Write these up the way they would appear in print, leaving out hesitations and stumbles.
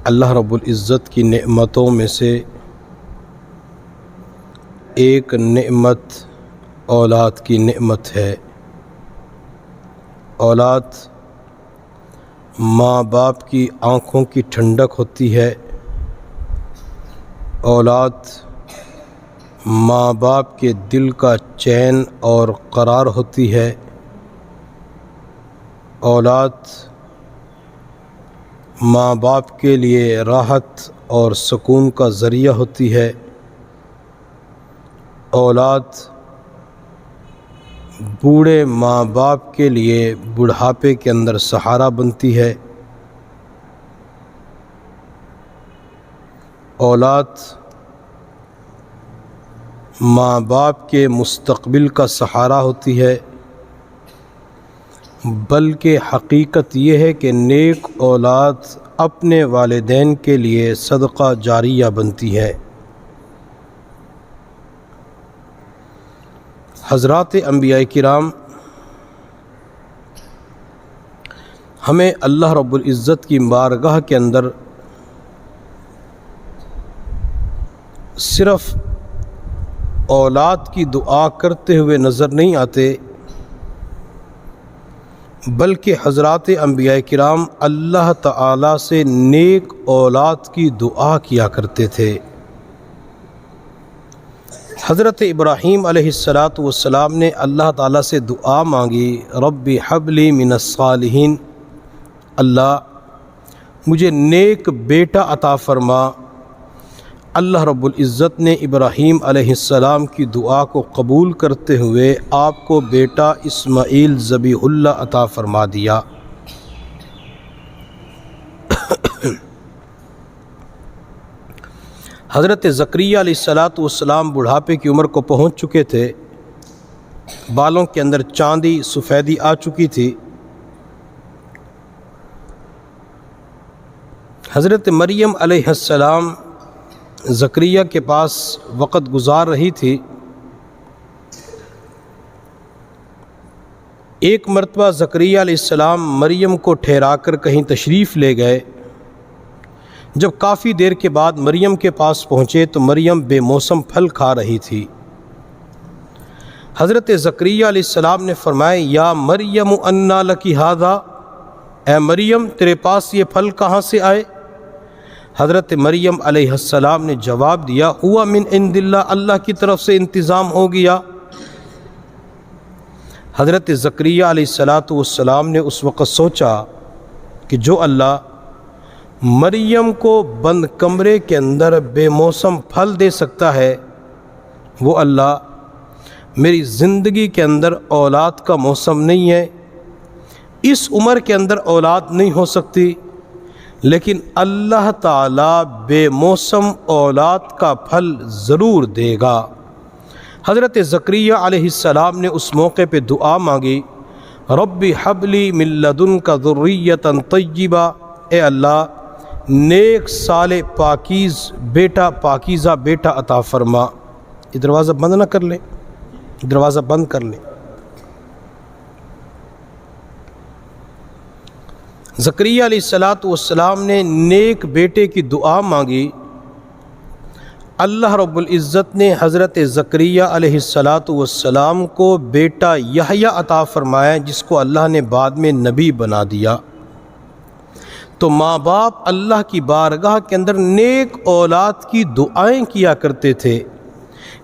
اللہ رب العزت کی نعمتوں میں سے ایک نعمت اولاد کی نعمت ہے۔ اولاد ماں باپ کی آنکھوں کی ٹھنڈک ہوتی ہے۔ اولاد ماں باپ کے دل کا چین اور قرار ہوتی ہے۔ اولاد ماں باپ کے لیے راحت اور سکون کا ذریعہ ہوتی ہے۔ اولاد بوڑھے ماں باپ کے لیے بڑھاپے کے اندر سہارا بنتی ہے۔ اولاد ماں باپ کے مستقبل کا سہارا ہوتی ہے، بلکہ حقیقت یہ ہے کہ نیک اولاد اپنے والدین کے لیے صدقہ جاریہ بنتی ہے۔ حضرات انبیاء کرام ہمیں اللہ رب العزت کی بارگاہ کے اندر صرف اولاد کی دعا کرتے ہوئے نظر نہیں آتے، بلکہ حضرات انبیاء کرام اللہ تعالیٰ سے نیک اولاد کی دعا کیا کرتے تھے۔ حضرت ابراہیم علیہ السلام نے اللہ تعالیٰ سے دعا مانگی، رب ہب لی من الصالحین، اللہ مجھے نیک بیٹا عطا فرما۔ اللہ رب العزت نے ابراہیم علیہ السلام کی دعا کو قبول کرتے ہوئے آپ کو بیٹا اسماعیل ذبیح اللہ عطا فرما دیا۔ حضرت زکریا علیہ السلام بڑھاپے کی عمر کو پہنچ چکے تھے، بالوں کے اندر چاندی سفیدی آ چکی تھی۔ حضرت مریم علیہ السلام زکریا کے پاس وقت گزار رہی تھی۔ ایک مرتبہ زکریا علیہ السلام مریم کو ٹھہرا کر کہیں تشریف لے گئے۔ جب کافی دیر کے بعد مریم کے پاس پہنچے تو مریم بے موسم پھل کھا رہی تھی۔ حضرت زکریا علیہ السلام نے فرمایا، یا مریم انا لکی ھذا، اے مریم تیرے پاس یہ پھل کہاں سے آئے؟ حضرت مریم علیہ السلام نے جواب دیا، ہوا من عند اللہ، اللہ کی طرف سے انتظام ہو گیا۔ حضرت زکریا علیہ السلام نے اس وقت سوچا کہ جو اللہ مریم کو بند کمرے کے اندر بے موسم پھل دے سکتا ہے، وہ اللہ میری زندگی کے اندر اولاد کا موسم نہیں ہے، اس عمر کے اندر اولاد نہیں ہو سکتی، لیکن اللہ تعالیٰ بے موسم اولاد کا پھل ضرور دے گا۔ حضرت زکریا علیہ السلام نے اس موقع پہ دعا مانگی، رب ہب لی من لدنک ذریۃ طیبہ، اے اللہ نیک صالح پاکیزہ بیٹا عطا فرما۔ یہ دروازہ بند نہ کر لیں، دروازہ بند کر لیں۔ زکریا علیہ السلام نے نیک بیٹے کی دعا مانگی۔ اللہ رب العزت نے حضرت زکریا علیہ السلام کو بیٹا یحییٰ عطا فرمایا، جس کو اللہ نے بعد میں نبی بنا دیا۔ تو ماں باپ اللہ کی بارگاہ کے اندر نیک اولاد کی دعائیں کیا کرتے تھے۔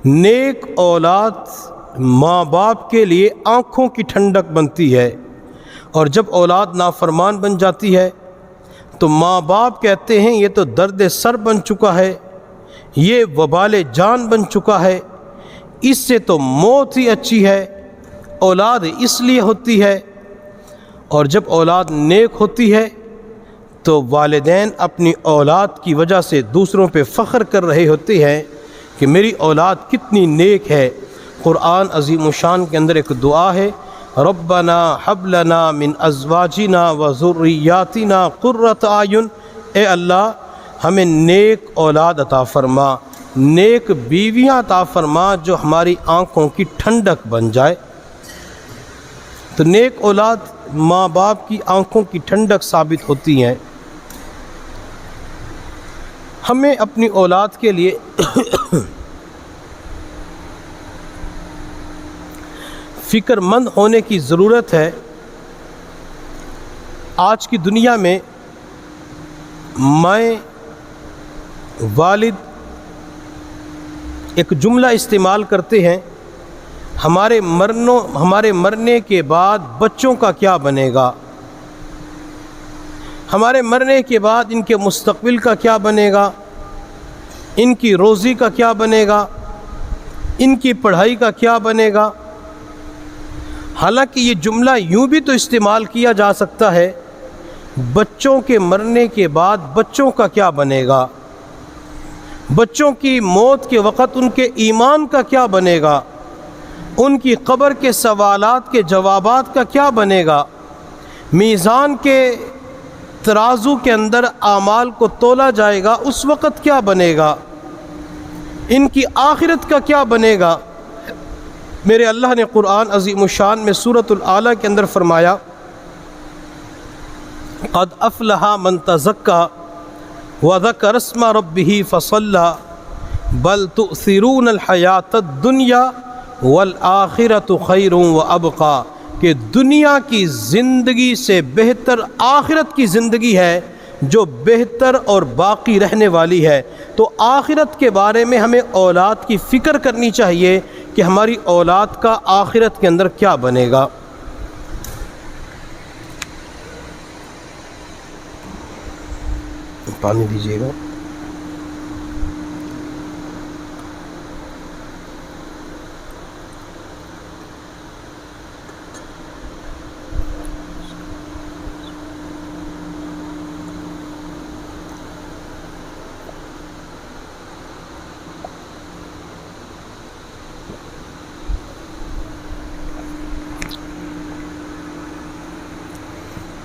نیک اولاد ماں باپ کے لیے آنکھوں کی ٹھنڈک بنتی ہے، اور جب اولاد نافرمان بن جاتی ہے تو ماں باپ کہتے ہیں یہ تو درد سر بن چکا ہے، یہ وبال جان بن چکا ہے، اس سے تو موت ہی اچھی ہے۔ اولاد اس لیے ہوتی ہے، اور جب اولاد نیک ہوتی ہے تو والدین اپنی اولاد کی وجہ سے دوسروں پہ فخر کر رہے ہوتے ہیں کہ میری اولاد کتنی نیک ہے۔ قرآن عظیم الشان کے اندر ایک دعا ہے، ربنا ہب لنا من ازواجنا وذریاتنا قرۃ اعین، اے اللہ ہمیں نیک اولاد عطا فرما، نیک بیویاں عطا فرما جو ہماری آنکھوں کی ٹھنڈک بن جائے۔ تو نیک اولاد ماں باپ کی آنکھوں کی ٹھنڈک ثابت ہوتی ہیں۔ ہمیں اپنی اولاد کے لیے فکر مند ہونے کی ضرورت ہے۔ آج کی دنیا میں میں والد ایک جملہ استعمال کرتے ہیں، ہمارے مرنے کے بعد بچوں کا کیا بنے گا، ہمارے مرنے کے بعد ان کے مستقبل کا کیا بنے گا، ان کی روزی کا کیا بنے گا، ان کی پڑھائی کا کیا بنے گا۔ حالانکہ یہ جملہ یوں بھی تو استعمال کیا جا سکتا ہے، بچوں کے مرنے کے بعد بچوں کا کیا بنے گا، بچوں کی موت کے وقت ان کے ایمان کا کیا بنے گا، ان کی قبر کے سوالات کے جوابات کا کیا بنے گا، میزان کے ترازو کے اندر اعمال کو تولا جائے گا اس وقت کیا بنے گا، ان کی آخرت کا کیا بنے گا۔ میرے اللہ نے قرآن عظیم الشان میں سورۃ الاعلیٰ کے اندر فرمایا، قد افلح من تزکا وذکر اسم ربہ فصلی بل تؤثرون الحیاۃ الدنیا والآخرۃ خیر وابقی، کہ دنیا کی زندگی سے بہتر آخرت کی زندگی ہے جو بہتر اور باقی رہنے والی ہے۔ تو آخرت کے بارے میں ہمیں اولاد کی فکر کرنی چاہیے کہ ہماری اولاد کا آخرت کے اندر کیا بنے گا۔ پانی دیجیے گا۔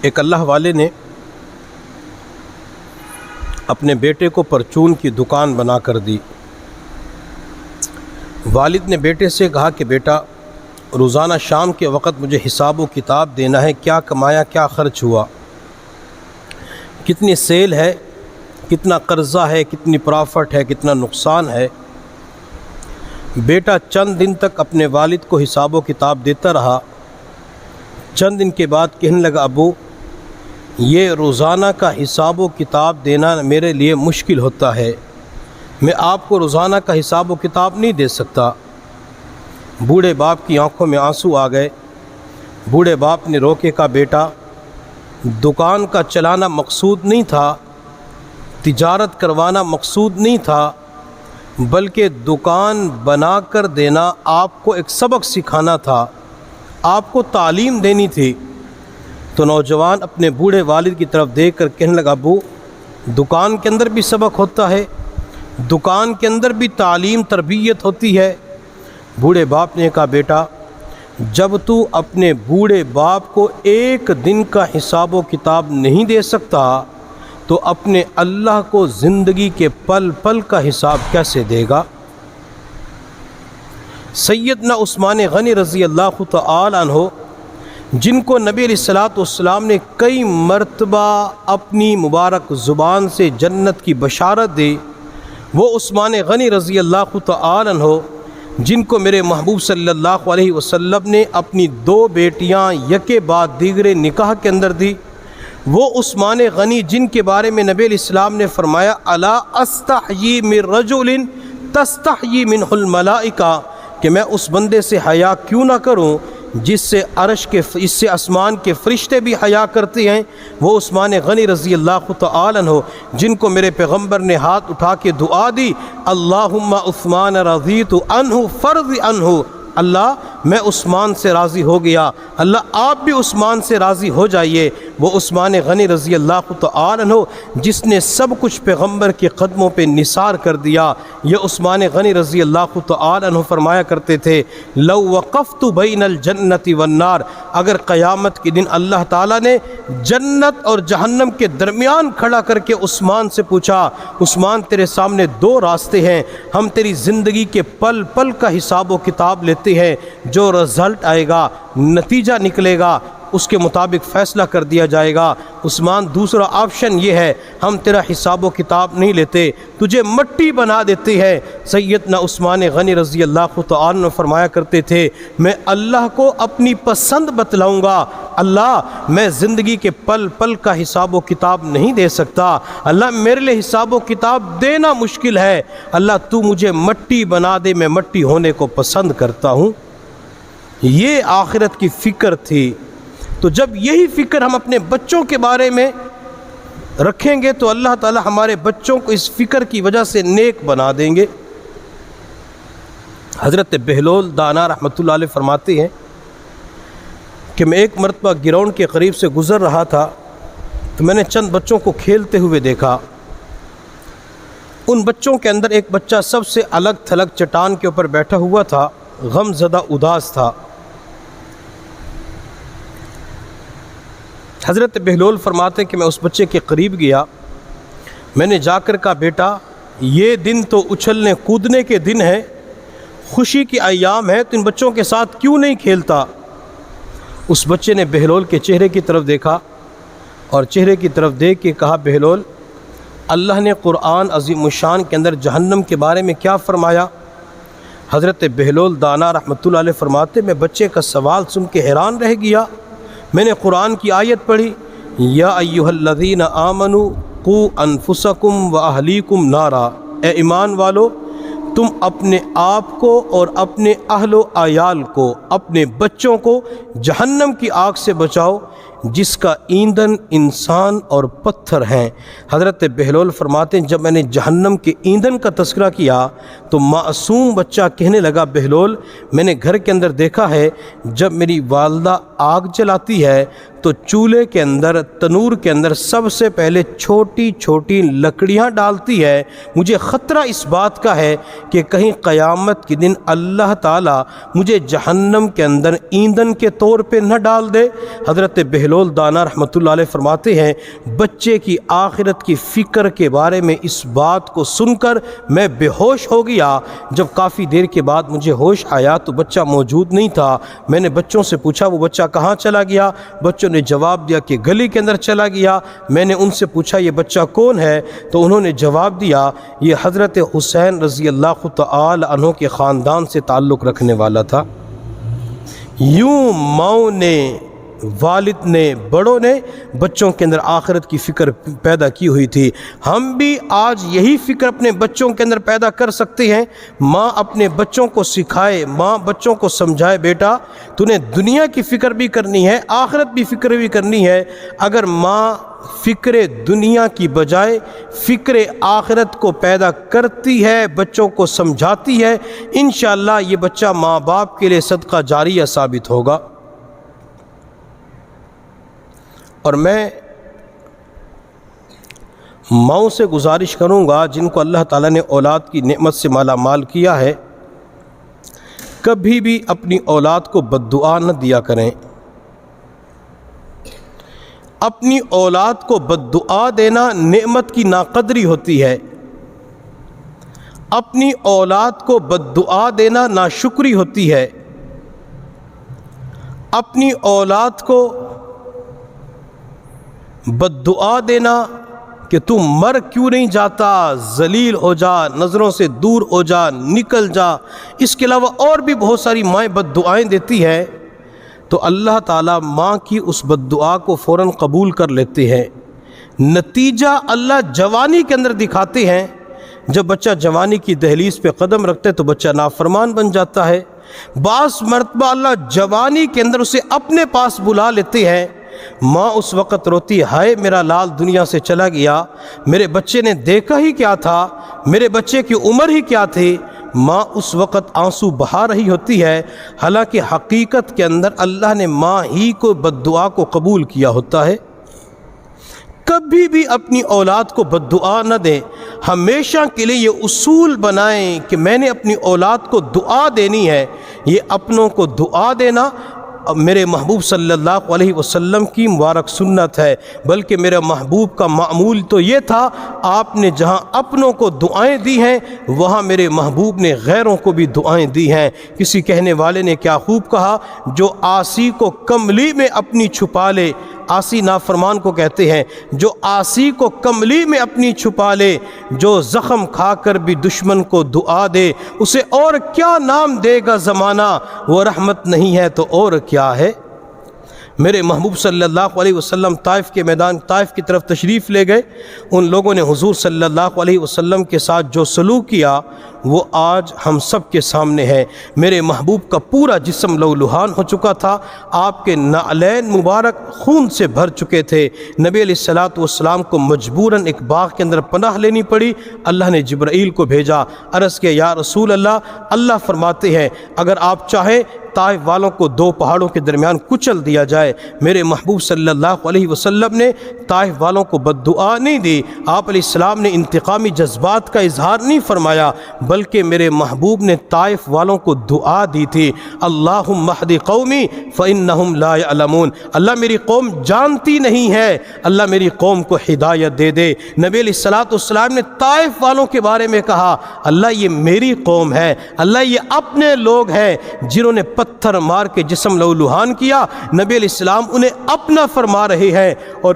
ایک اللہ والے نے اپنے بیٹے کو پرچون کی دکان بنا کر دی۔ والد نے بیٹے سے کہا کہ بیٹا روزانہ شام کے وقت مجھے حساب و کتاب دینا ہے، کیا کمایا، کیا خرچ ہوا، کتنی سیل ہے، کتنا قرضہ ہے، کتنی پرافٹ ہے، کتنا نقصان ہے۔ بیٹا چند دن تک اپنے والد کو حساب و کتاب دیتا رہا۔ چند دن کے بعد کہنے لگا، ابو یہ روزانہ کا حساب و کتاب دینا میرے لیے مشکل ہوتا ہے، میں آپ کو روزانہ کا حساب و کتاب نہیں دے سکتا۔ بوڑھے باپ کی آنکھوں میں آنسو آ گئے۔ بوڑھے باپ نے رو کے کہا، بیٹا دکان کا چلانا مقصود نہیں تھا، تجارت کروانا مقصود نہیں تھا، بلکہ دکان بنا کر دینا آپ کو ایک سبق سکھانا تھا، آپ کو تعلیم دینی تھی۔ تو نوجوان اپنے بوڑھے والد کی طرف دیکھ کر کہنے لگا، ابو دکان کے اندر بھی سبق ہوتا ہے، دکان کے اندر بھی تعلیم تربیت ہوتی ہے۔ بوڑھے باپ نے کہا، بیٹا جب تو اپنے بوڑھے باپ کو ایک دن کا حساب و کتاب نہیں دے سکتا تو اپنے اللہ کو زندگی کے پل پل کا حساب کیسے دے گا۔ سیدنا عثمان غنی رضی اللہ تعالی عنہ، جن کو نبی علیہ الصلوۃ والسلام نے کئی مرتبہ اپنی مبارک زبان سے جنت کی بشارت دی، وہ عثمان غنی رضی اللہ تعالی عنہ جن کو میرے محبوب صلی اللہ علیہ وسلم نے اپنی 2 بیٹیاں یکے بعد دیگرے نکاح کے اندر دی، وہ عثمان غنی جن کے بارے میں نبی علیہ السلام نے فرمایا، الا استحیی من رجل تستحیی منہ الملائکہ، کہ میں اس بندے سے حیا کیوں نہ کروں جس سے اس سے آسمان کے فرشتے بھی حیا کرتے ہیں۔ وہ عثمان غنی رضی اللہ تعالی عنہ جن کو میرے پیغمبر نے ہاتھ اٹھا کے دعا دی، اللہم عثمان رضیت عنہ فرض عنہ، اللہ میں عثمان سے راضی ہو گیا، اللہ آپ بھی عثمان سے راضی ہو جائیے۔ وہ عثمان غنی رضی اللہ تعالی عنہ جس نے سب کچھ پیغمبر کے قدموں پہ نثار کر دیا، یہ عثمان غنی رضی اللہ تعالی عنہ فرمایا کرتے تھے، لو وقفت بین الجنت والنار، اگر قیامت کے دن اللہ تعالیٰ نے جنت اور جہنم کے درمیان کھڑا کر کے عثمان سے پوچھا، عثمان تیرے سامنے 2 راستے ہیں، ہم تیری زندگی کے پل پل کا حساب و کتاب لیتے ہیں، جو رزلٹ آئے گا، نتیجہ نکلے گا، اس کے مطابق فیصلہ کر دیا جائے گا۔ عثمان دوسرا آپشن یہ ہے، ہم تیرا حساب و کتاب نہیں لیتے، تجھے مٹی بنا دیتے ہیں۔ سیدنا عثمان غنی رضی اللہ تعالیٰ عنہ فرمایا کرتے تھے، میں اللہ کو اپنی پسند بتلاؤں گا، اللہ میں زندگی کے پل پل کا حساب و کتاب نہیں دے سکتا، اللہ میرے لیے حساب و کتاب دینا مشکل ہے، اللہ تو مجھے مٹی بنا دے، میں مٹی ہونے کو پسند کرتا ہوں۔ یہ آخرت کی فکر تھی۔ تو جب یہی فکر ہم اپنے بچوں کے بارے میں رکھیں گے تو اللہ تعالی ہمارے بچوں کو اس فکر کی وجہ سے نیک بنا دیں گے۔ حضرت بہلول دانا رحمۃ اللہ علیہ فرماتے ہیں کہ میں ایک مرتبہ گراؤنڈ کے قریب سے گزر رہا تھا تو میں نے چند بچوں کو کھیلتے ہوئے دیکھا۔ ان بچوں کے اندر ایک بچہ سب سے الگ تھلگ چٹان کے اوپر بیٹھا ہوا تھا، غم زدہ اداس تھا۔ حضرت بہلول فرماتے کہ میں اس بچے کے قریب گیا، میں نے جا کر کہا، بیٹا یہ دن تو اچھلنے کودنے کے دن ہے، خوشی کی ایام ہے، تو ان بچوں کے ساتھ کیوں نہیں کھیلتا؟ اس بچے نے بہلول کے چہرے کی طرف دیکھا اور چہرے کی طرف دیکھ کے کہا، بہلول اللہ نے قرآن عظیم الشان کے اندر جہنم کے بارے میں کیا فرمایا؟ حضرت بہلول دانا رحمۃ اللہ علیہ فرماتے میں بچے کا سوال سن کے حیران رہ گیا۔ میں نے قرآن کی آیت پڑھی، یا ایھا الذین آمنوا قوا انفسکم واہلیکم نارا، اے ایمان والو تم اپنے آپ کو اور اپنے اہل و عیال کو، اپنے بچوں کو جہنم کی آگ سے بچاؤ جس کا ایندھن انسان اور پتھر ہیں۔ حضرت بہلول فرماتے ہیں جب میں نے جہنم کے ایندھن کا تذکرہ کیا تو معصوم بچہ کہنے لگا، بہلول میں نے گھر کے اندر دیکھا ہے جب میری والدہ آگ جلاتی ہے تو چولہے کے اندر، تنور کے اندر سب سے پہلے چھوٹی چھوٹی لکڑیاں ڈالتی ہے، مجھے خطرہ اس بات کا ہے کہ کہیں قیامت کے دن اللہ تعالیٰ مجھے جہنم کے اندر ایندھن کے طور پہ نہ ڈال دے۔ حضرت بہلول دانا رحمۃ اللہ علیہ فرماتے ہیں بچے کی آخرت کی فکر کے بارے میں اس بات کو سن کر میں بے ہوش ہو گیا۔ جب کافی دیر کے بعد مجھے ہوش آیا تو بچہ موجود نہیں تھا۔ میں نے بچوں سے پوچھا وہ بچہ کہاں چلا گیا؟ بچوں نے جواب دیا کہ گلی کے اندر چلا گیا۔ میں نے ان سے پوچھا یہ بچہ کون ہے؟ تو انہوں نے جواب دیا یہ حضرت حسین رضی اللہ تعالی عنہ کے خاندان سے تعلق رکھنے والا تھا۔ یوں ماؤں نے، والد نے، بڑوں نے بچوں کے اندر آخرت کی فکر پیدا کی ہوئی تھی۔ ہم بھی آج یہی فکر اپنے بچوں کے اندر پیدا کر سکتے ہیں۔ ماں اپنے بچوں کو سکھائے، ماں بچوں کو سمجھائے، بیٹا تو نے دنیا کی فکر بھی کرنی ہے، آخرت بھی فکر بھی کرنی ہے۔ اگر ماں فکر دنیا کی بجائے فکر آخرت کو پیدا کرتی ہے، بچوں کو سمجھاتی ہے، انشاءاللہ یہ بچہ ماں باپ کے لیے صدقہ جاریہ ثابت ہوگا۔ اور میں ماؤں سے گزارش کروں گا جن کو اللہ تعالیٰ نے اولاد کی نعمت سے مالا مال کیا ہے، کبھی بھی اپنی اولاد کو بد دعا نہ دیا کریں۔ اپنی اولاد کو بد دعا دینا نعمت کی ناقدری ہوتی ہے، اپنی اولاد کو بد دعا دینا ناشکری ہوتی ہے۔ اپنی اولاد کو بد دعا دینا کہ تم مر کیوں نہیں جاتا، ذلیل ہو جا، نظروں سے دور ہو جا، نکل جا، اس کے علاوہ اور بھی بہت ساری مائیں بد دعائیں دیتی ہیں، تو اللہ تعالیٰ ماں کی اس بد دعا کو فوراً قبول کر لیتے ہیں۔ نتیجہ اللہ جوانی کے اندر دکھاتے ہیں۔ جب بچہ جوانی کی دہلیز پہ قدم رکھتے تو بچہ نافرمان بن جاتا ہے۔ بعض مرتبہ اللہ جوانی کے اندر اسے اپنے پاس بلا لیتے ہیں۔ ماں اس وقت روتی، ہائے میرا لال دنیا سے چلا گیا، میرے بچے نے دیکھا ہی کیا تھا، میرے بچے کی عمر ہی کیا تھی۔ ماں اس وقت آنسو بہا رہی ہوتی ہے، حالانکہ حقیقت کے اندر اللہ نے ماں ہی کو بد دعا کو قبول کیا ہوتا ہے۔ کبھی بھی اپنی اولاد کو بد دعا نہ دیں۔ ہمیشہ کے لیے یہ اصول بنائیں کہ میں نے اپنی اولاد کو دعا دینی ہے۔ یہ اپنوں کو دعا دینا میرے محبوب صلی اللہ علیہ وسلم کی مبارک سنت ہے، بلکہ میرے محبوب کا معمول تو یہ تھا، آپ نے جہاں اپنوں کو دعائیں دی ہیں وہاں میرے محبوب نے غیروں کو بھی دعائیں دی ہیں۔ کسی کہنے والے نے کیا خوب کہا، جو عاصی کو کملی میں اپنی چھپا لے، عاصی نافرمان کو کہتے ہیں، جو عاصی کو کملی میں اپنی چھپا لے، جو زخم کھا کر بھی دشمن کو دعا دے، اسے اور کیا نام دے گا زمانہ، وہ رحمت نہیں ہے تو اور کیا ہے۔ میرے محبوب صلی اللہ علیہ وسلم طائف کے میدان طائف کی طرف تشریف لے گئے، ان لوگوں نے حضور صلی اللہ علیہ وسلم کے ساتھ جو سلوک کیا وہ آج ہم سب کے سامنے ہے۔ میرے محبوب کا پورا جسم لہولہان ہو چکا تھا، آپ کے نعلین مبارک خون سے بھر چکے تھے۔ نبی علیہ الصلوۃ والسلام کو مجبوراً ایک باغ کے اندر پناہ لینی پڑی۔ اللہ نے جبرائیل کو بھیجا، عرض کیا یا رسول اللہ، اللہ فرماتے ہیں اگر آپ چاہیں طائف والوں کو دو پہاڑوں کے درمیان کچل دیا جائے۔ میرے محبوب صلی اللہ علیہ وسلم نے طائف والوں کو بد دعا نہیں دی، آپ علیہ السلام نے انتقامی جذبات کا اظہار نہیں فرمایا، بلکہ میرے محبوب نے طائف والوں کو دعا دی تھی، اللہم اہد قومی فإنہم لا یعلمون، اللہ میری قوم جانتی نہیں ہے، اللہ میری قوم کو ہدایت دے دے۔ نبی علیہ الصلوۃ والسلام نے طائف والوں کے بارے میں کہا، اللہ یہ میری قوم ہے، اللہ یہ اپنے لوگ ہیں جنہوں نے پتھر مار کے جسم لہولہان کیا، نبی علیہ السلام انہیں اپنا فرما رہے ہیں۔ اور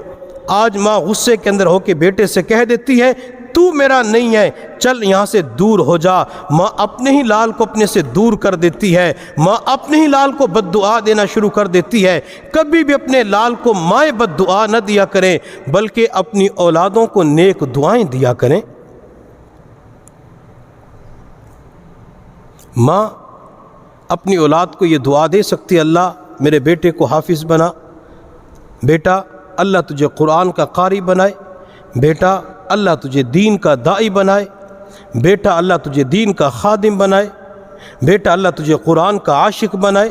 آج ماں غصے کے اندر ہو کے بیٹے سے کہہ دیتی ہے تو میرا نہیں ہے، چل یہاں سے دور ہو جا، ماں اپنے ہی لال کو اپنے سے دور کر دیتی ہے، ماں اپنے ہی لال کو بد دعا دینا شروع کر دیتی ہے۔ کبھی بھی اپنے لال کو مائیں بد دعا نہ دیا کریں، بلکہ اپنی اولادوں کو نیک دعائیں دیا کریں۔ ماں اپنی اولاد کو یہ دعا دے سکتی ہے، اللہ میرے بیٹے کو حافظ بنا، بیٹا اللہ تجھے قرآن کا قاری بنائے، بیٹا اللہ تجھے دین کا داعی بنائے، بیٹا اللہ تجھے دین کا خادم بنائے، بیٹا اللہ تجھے قرآن کا عاشق بنائے،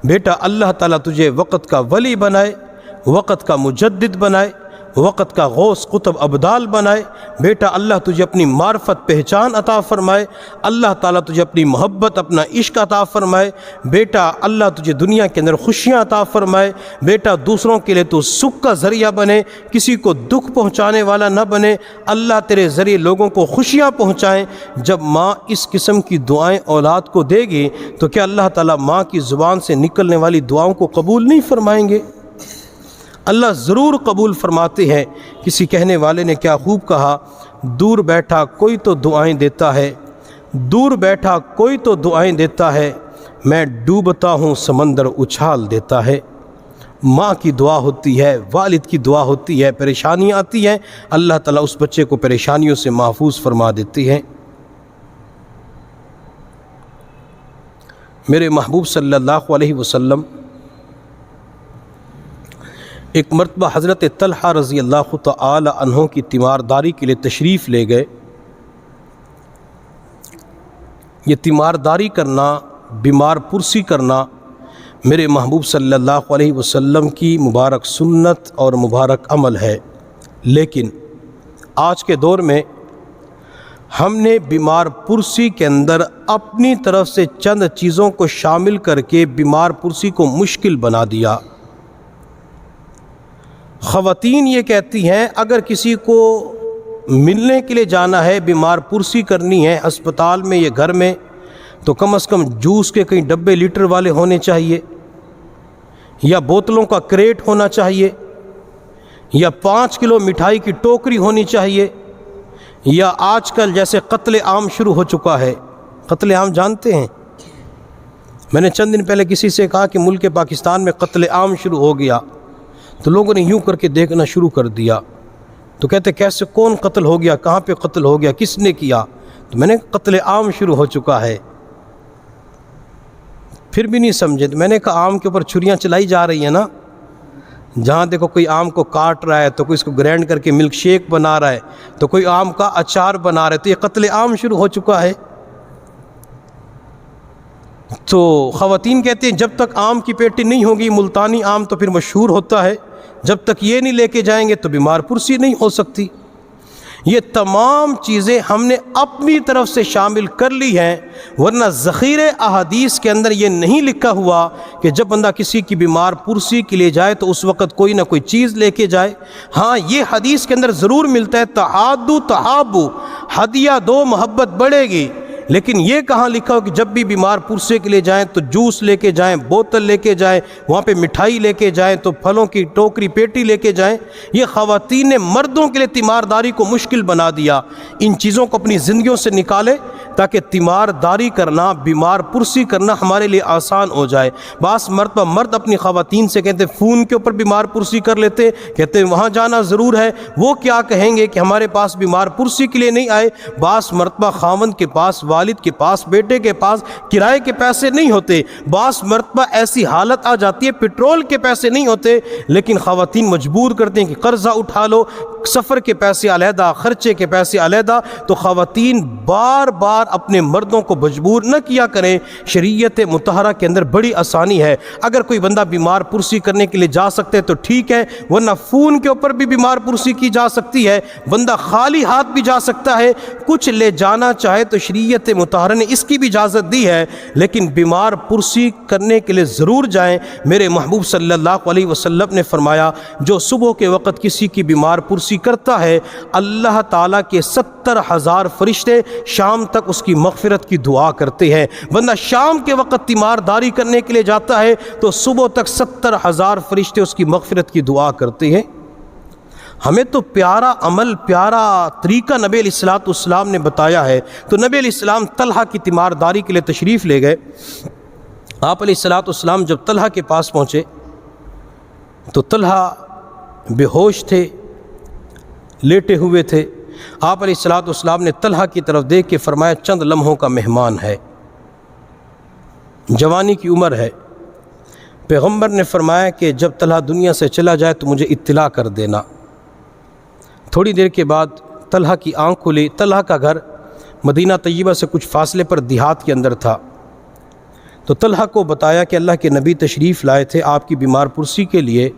بیٹا اللہ تعالیٰ تجھے وقت کا ولی بنائے، وقت کا مجدد بنائے، وقت کا غوث قطب ابدال بنائے، بیٹا اللہ تجھے اپنی معرفت پہچان عطا فرمائے، اللہ تعالیٰ تجھے اپنی محبت اپنا عشق عطا فرمائے، بیٹا اللہ تجھے دنیا کے اندر خوشیاں عطا فرمائے، بیٹا دوسروں کے لیے تو سکھ کا ذریعہ بنے، کسی کو دکھ پہنچانے والا نہ بنے، اللہ تیرے ذریعے لوگوں کو خوشیاں پہنچائیں۔ جب ماں اس قسم کی دعائیں اولاد کو دے گی تو کیا اللہ تعالیٰ ماں کی زبان سے نکلنے والی دعاؤں کو قبول نہیں فرمائیں گے؟ اللہ ضرور قبول فرماتے ہیں۔ کسی کہنے والے نے کیا خوب کہا، دور بیٹھا کوئی تو دعائیں دیتا ہے، دور بیٹھا کوئی تو دعائیں دیتا ہے، میں ڈوبتا ہوں سمندر اچھال دیتا ہے۔ ماں کی دعا ہوتی ہے، والد کی دعا ہوتی ہے، پریشانیاں آتی ہیں، اللہ تعالیٰ اس بچے کو پریشانیوں سے محفوظ فرما دیتی ہے۔ میرے محبوب صلی اللہ علیہ وسلم ایک مرتبہ حضرت طلحہ رضی اللہ تعالی عنہ کی تیمارداری کے لیے تشریف لے گئے۔ یہ تیمارداری کرنا، بیمار پرسی کرنا میرے محبوب صلی اللہ علیہ وسلم کی مبارک سنت اور مبارک عمل ہے، لیکن آج کے دور میں ہم نے بیمار پرسی کے اندر اپنی طرف سے چند چیزوں کو شامل کر کے بیمار پرسی کو مشکل بنا دیا۔ خواتین یہ کہتی ہیں اگر کسی کو ملنے کے لیے جانا ہے، بیمار پرسی کرنی ہے ہسپتال میں یا گھر میں، تو کم از کم جوس کے کئی ڈبے لیٹر والے ہونے چاہیے، یا بوتلوں کا کریٹ ہونا چاہیے، یا 5 کلو مٹھائی کی ٹوکری ہونی چاہیے، یا آج کل جیسے قتل عام شروع ہو چکا ہے۔ قتل عام جانتے ہیں؟ میں نے چند دن پہلے کسی سے کہا کہ ملک پاکستان میں قتل عام شروع ہو گیا، تو لوگوں نے یوں کر کے دیکھنا شروع کر دیا، تو کہتے کیسے، کون قتل ہو گیا، کہاں پہ قتل ہو گیا، کس نے کیا؟ تو میں نے قتل عام شروع ہو چکا ہے۔ پھر بھی نہیں سمجھے، تو میں نے کہا آم کے اوپر چھریاں چلائی جا رہی ہیں نا، جہاں دیکھو کوئی آم کو کاٹ رہا ہے تو کوئی اس کو گرینڈ کر کے ملک شیک بنا رہا ہے، تو کوئی آم کا اچار بنا رہا ہے، تو یہ قتل عام شروع ہو چکا ہے۔ تو خواتین کہتے ہیں جب تک آم کی پیٹی نہیں ہوگی، ملتانی آم تو پھر مشہور ہوتا ہے، جب تک یہ نہیں لے کے جائیں گے تو بیمار پرسی نہیں ہو سکتی۔ یہ تمام چیزیں ہم نے اپنی طرف سے شامل کر لی ہیں، ورنہ ذخیرے احادیث کے اندر یہ نہیں لکھا ہوا کہ جب بندہ کسی کی بیمار پرسی کے لیے جائے تو اس وقت کوئی نہ کوئی چیز لے کے جائے۔ ہاں یہ حدیث کے اندر ضرور ملتا ہے تعادو تحابو، ہدیہ دو محبت بڑھے گی، لیکن یہ کہاں لکھا ہو کہ جب بھی بیمار پرسے کے لیے جائیں تو جوس لے کے جائیں، بوتل لے کے جائیں، وہاں پہ مٹھائی لے کے جائیں، تو پھلوں کی ٹوکری پیٹی لے کے جائیں۔ یہ خواتین نے مردوں کے لیے تیمارداری کو مشکل بنا دیا۔ ان چیزوں کو اپنی زندگیوں سے نکالے تاکہ تیمارداری کرنا، بیمار پرسی کرنا ہمارے لیے آسان ہو جائے۔ بعض مرتبہ مرد اپنی خواتین سے کہتے فون کے اوپر بیمار پرسی کر لیتے، کہتے وہاں جانا ضرور ہے، وہ کیا کہیں گے کہ ہمارے پاس بیمار پرسی کے لیے نہیں آئے۔ بعض مرتبہ خاوند کے پاس، والد کے پاس، بیٹے کے پاس کرائے کے پیسے نہیں ہوتے، بعض مرتبہ ایسی حالت آ جاتی ہے پٹرول کے پیسے نہیں ہوتے، لیکن خواتین مجبور کرتے ہیں کہ قرضہ اٹھا لو، سفر کے پیسے علیحدہ، خرچے کے پیسے علیحدہ۔ تو خواتین بار بار اپنے مردوں کو مجبور نہ کیا کریں۔ شریعت مطہرہ کے اندر بڑی آسانی ہے، اگر کوئی بندہ بیمار پرسی کرنے کے لیے جا سکتے تو ٹھیک ہے، ورنہ فون کے اوپر بھی بیمار پرسی کی جا سکتی ہے، بندہ خالی ہاتھ بھی جا سکتا ہے۔ کچھ لے جانا چاہے تو شریعت مطہرہ نے اس کی بھی اجازت دی ہے، لیکن بیمار پرسی کرنے کے لیے ضرور جائیں۔ میرے محبوب صلی اللہ علیہ وسلم نے فرمایا جو صبح کے وقت کسی کی بیمار پرسی کرتا ہے، اللہ تعالیٰ کے 70,000 فرشتے شام تک اس کی مغفرت کی دعا کرتے ہیں۔ بندہ شام کے وقت تیمارداری کرنے کے لیے جاتا ہے تو صبح تک 70,000 فرشتے اس کی مغفرت کی دعا کرتے ہیں۔ ہمیں تو پیارا عمل، پیارا طریقہ نبی علیہ السلام نے بتایا ہے۔ تو نبی علیہ السلام طلحہ کی تیمارداری کے لیے تشریف لے گئے۔ آپ علیہ السلام جب طلحہ کے پاس پہنچے تو طلحہ بے ہوش تھے، لیٹے ہوئے تھے۔ آپ علیہ السلام نے طلحہ کی طرف دیکھ کے فرمایا چند لمحوں کا مہمان ہے، جوانی کی عمر ہے۔ پیغمبر نے فرمایا کہ جب طلحہ دنیا سے چلا جائے تو مجھے اطلاع کر دینا۔ تھوڑی دیر کے بعد طلحہ کی آنکھ کھلی۔ طلحہ کا گھر مدینہ طیبہ سے کچھ فاصلے پر دیہات کے اندر تھا۔ تو طلحہ کو بتایا کہ اللہ کے نبی تشریف لائے تھے آپ کی بیمار پرسی کے لیے،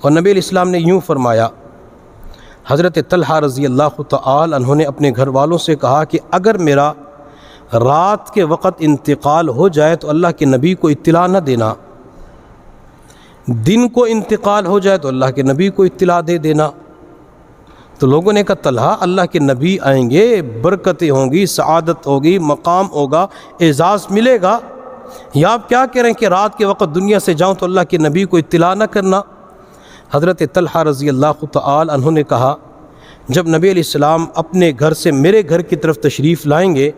اور نبی علیہ السلام نے یوں فرمایا۔ حضرت طلحہ رضی اللہ تعالی عنہ نے اپنے گھر والوں سے کہا کہ اگر میرا رات کے وقت انتقال ہو جائے تو اللہ کے نبی کو اطلاع نہ دینا، دن کو انتقال ہو جائے تو اللہ کے نبی کو اطلاع دے دینا۔ تو لوگوں نے کہا طلحہ اللہ کے نبی آئیں گے، برکتیں ہوں گی، سعادت ہوگی، مقام ہوگا، اعزاز ملے گا، یا آپ کیا کہہ رہے ہیں کہ رات کے وقت دنیا سے جاؤں تو اللہ کے نبی کو اطلاع نہ کرنا؟ حضرت طلحہ رضی اللہ تعالی عنہ نے کہا جب نبی علیہ السلام اپنے گھر سے میرے گھر کی طرف تشریف لائیں گے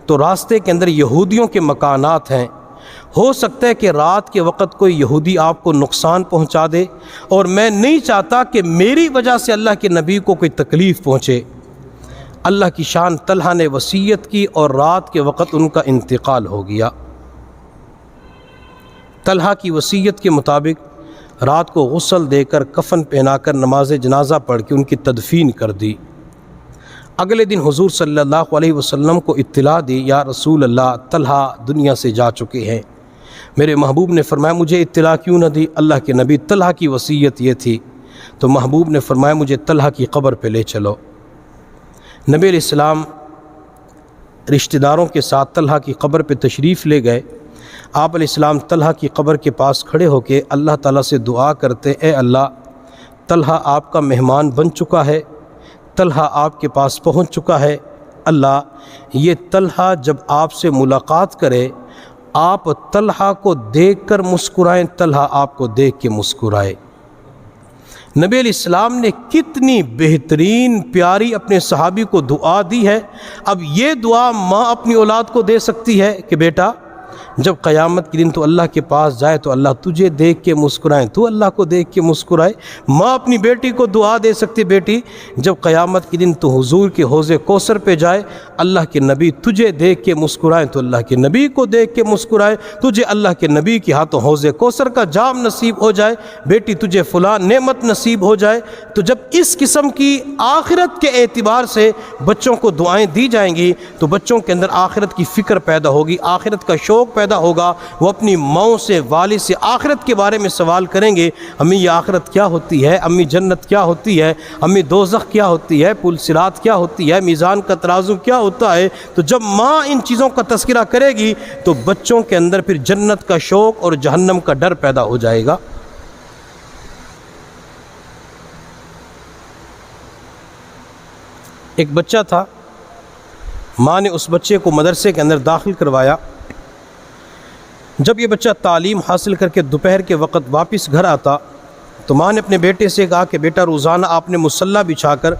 تو راستے کے اندر یہودیوں کے مکانات ہیں، ہو سکتا ہے کہ رات کے وقت کوئی یہودی آپ کو نقصان پہنچا دے، اور میں نہیں چاہتا کہ میری وجہ سے اللہ کے نبی کو کوئی تکلیف پہنچے۔ اللہ کی شان، طلحہ نے وصیت کی اور رات کے وقت ان کا انتقال ہو گیا۔ طلحہ کی وصیت کے مطابق رات کو غسل دے کر، کفن پہنا کر، نماز جنازہ پڑھ کے ان کی تدفین کر دی۔ اگلے دن حضور صلی اللہ علیہ وسلم کو اطلاع دی یا رسول اللہ طلحہ دنیا سے جا چکے ہیں۔ میرے محبوب نے فرمایا مجھے اطلاع کیوں نہ دی؟ اللہ کے نبی طلحہ کی وصیت یہ تھی۔ تو محبوب نے فرمایا مجھے طلحہ کی قبر پہ لے چلو۔ نبی علیہ السلام رشتہ داروں کے ساتھ طلحہ کی قبر پہ تشریف لے گئے۔ آپ علیہ السلام طلحہ کی قبر کے پاس کھڑے ہو کے اللہ تعالیٰ سے دعا کرتے، اے اللہ طلحہ آپ کا مہمان بن چکا ہے، طلحہ آپ کے پاس پہنچ چکا ہے، اللہ یہ طلحہ جب آپ سے ملاقات کرے آپ طلحہ کو دیکھ کر مسکرائیں، طلحہ آپ کو دیکھ کے مسکرائے۔ نبی علیہ السلام نے کتنی بہترین پیاری اپنے صحابی کو دعا دی ہے۔ اب یہ دعا ماں اپنی اولاد کو دے سکتی ہے کہ بیٹا جب قیامت کے دن تو اللہ کے پاس جائے تو اللہ تجھے دیکھ کے مسکرائیں، تو اللہ کو دیکھ کے مسکرائے۔ ماں اپنی بیٹی کو دعا دے سکتی، بیٹی جب قیامت کے دن تو حضور کے حوض کوثر پہ جائے اللہ کے نبی تجھے دیکھ کے مسکرائیں، تو اللہ کے نبی کو دیکھ کے مسکرائے، تجھے اللہ کے نبی کے ہاتھوں حوض کوثر کا جام نصیب ہو جائے، بیٹی تجھے فلاں نعمت نصیب ہو جائے۔ تو جب اس قسم کی آخرت کے اعتبار سے بچوں کو دعائیں دی جائیں گی تو بچوں کے اندر آخرت کی فکر پیدا ہوگی، آخرت کا شوق پیدا پیدا ہوگا وہ اپنی ماں سے، والد سے آخرت کے بارے میں سوال کریں گے، امی یہ آخرت کیا ہوتی ہے، امی جنت کیا ہوتی ہے، امی دوزخ کیا ہوتی ہے، پل صراط کیا ہوتی ہے، میزان کا ترازو کیا ہوتا ہے۔ تو جب ماں ان چیزوں کا تذکرہ کرے گی تو بچوں کے اندر پھر جنت کا شوق اور جہنم کا ڈر پیدا ہو جائے گا۔ ایک بچہ تھا، ماں نے اس بچے کو مدرسے کے اندر داخل کروایا۔ جب یہ بچہ تعلیم حاصل کر کے دوپہر کے وقت واپس گھر آتا تو ماں نے اپنے بیٹے سے کہا کہ بیٹا روزانہ آپ نے مصلی بچھا کر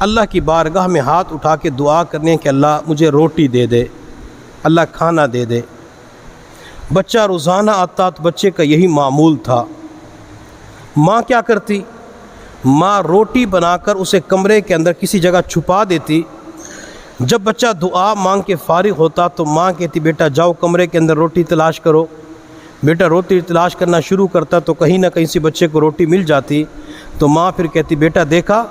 اللہ کی بارگاہ میں ہاتھ اٹھا کے دعا کرنے کہ اللہ مجھے روٹی دے دے، اللہ کھانا دے دے۔ بچہ روزانہ آتا تو بچے کا یہی معمول تھا۔ ماں کیا کرتی؟ ماں روٹی بنا کر اسے کمرے کے اندر کسی جگہ چھپا دیتی۔ جب بچہ دعا مانگ کے فارغ ہوتا تو ماں کہتی بیٹا جاؤ کمرے کے اندر روٹی تلاش کرو۔ بیٹا روٹی تلاش کرنا شروع کرتا تو کہیں نہ کہیں سے بچے کو روٹی مل جاتی۔ تو ماں پھر کہتی بیٹا دیکھا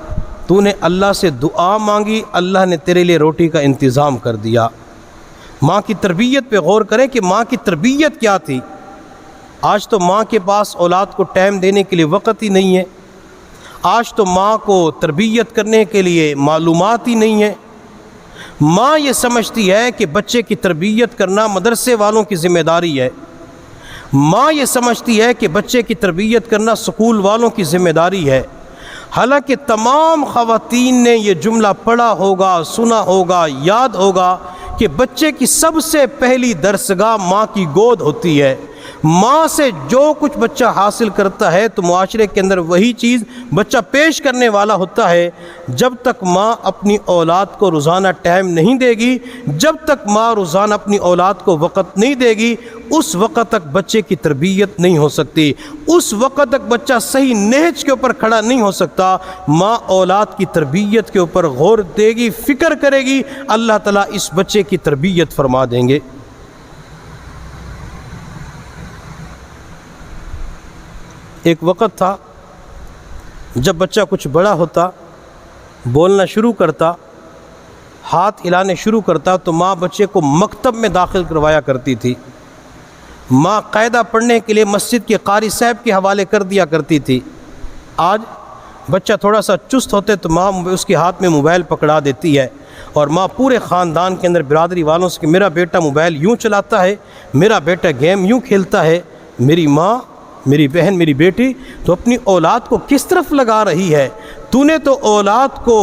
تو نے اللہ سے دعا مانگی، اللہ نے تیرے لیے روٹی کا انتظام کر دیا۔ ماں کی تربیت پہ غور کریں کہ ماں کی تربیت کیا تھی۔ آج تو ماں کے پاس اولاد کو ٹائم دینے کے لیے وقت ہی نہیں ہے، آج تو ماں کو تربیت کرنے کے لیے معلومات ہی نہیں ہے۔ ماں یہ سمجھتی ہے کہ بچے کی تربیت کرنا مدرسے والوں کی ذمہ داری ہے، ماں یہ سمجھتی ہے کہ بچے کی تربیت کرنا سکول والوں کی ذمہ داری ہے۔ حالانکہ تمام خواتین نے یہ جملہ پڑھا ہوگا، سنا ہوگا، یاد ہوگا کہ بچے کی سب سے پہلی درسگاہ ماں کی گود ہوتی ہے۔ ماں سے جو کچھ بچہ حاصل کرتا ہے تو معاشرے کے اندر وہی چیز بچہ پیش کرنے والا ہوتا ہے۔ جب تک ماں اپنی اولاد کو روزانہ ٹائم نہیں دے گی، جب تک ماں روزانہ اپنی اولاد کو وقت نہیں دے گی، اس وقت تک بچے کی تربیت نہیں ہو سکتی، اس وقت تک بچہ صحیح نہج کے اوپر کھڑا نہیں ہو سکتا۔ ماں اولاد کی تربیت کے اوپر غور دے گی، فکر کرے گی، اللہ تعالیٰ اس بچے کی تربیت فرما دیں گے۔ ایک وقت تھا جب بچہ کچھ بڑا ہوتا، بولنا شروع کرتا، ہاتھ ہلانے شروع کرتا تو ماں بچے کو مکتب میں داخل کروایا کرتی تھی۔ ماں قاعدہ پڑھنے کے لیے مسجد کے قاری صاحب کے حوالے کر دیا کرتی تھی۔ آج بچہ تھوڑا سا چست ہوتے تو ماں اس کے ہاتھ میں موبائل پکڑا دیتی ہے، اور ماں پورے خاندان کے اندر برادری والوں سے کہ میرا بیٹا موبائل یوں چلاتا ہے، میرا بیٹا گیم یوں کھیلتا ہے۔ میری ماں، میری بہن، میری بیٹی تو اپنی اولاد کو کس طرف لگا رہی ہے؟ تو نے تو اولاد کو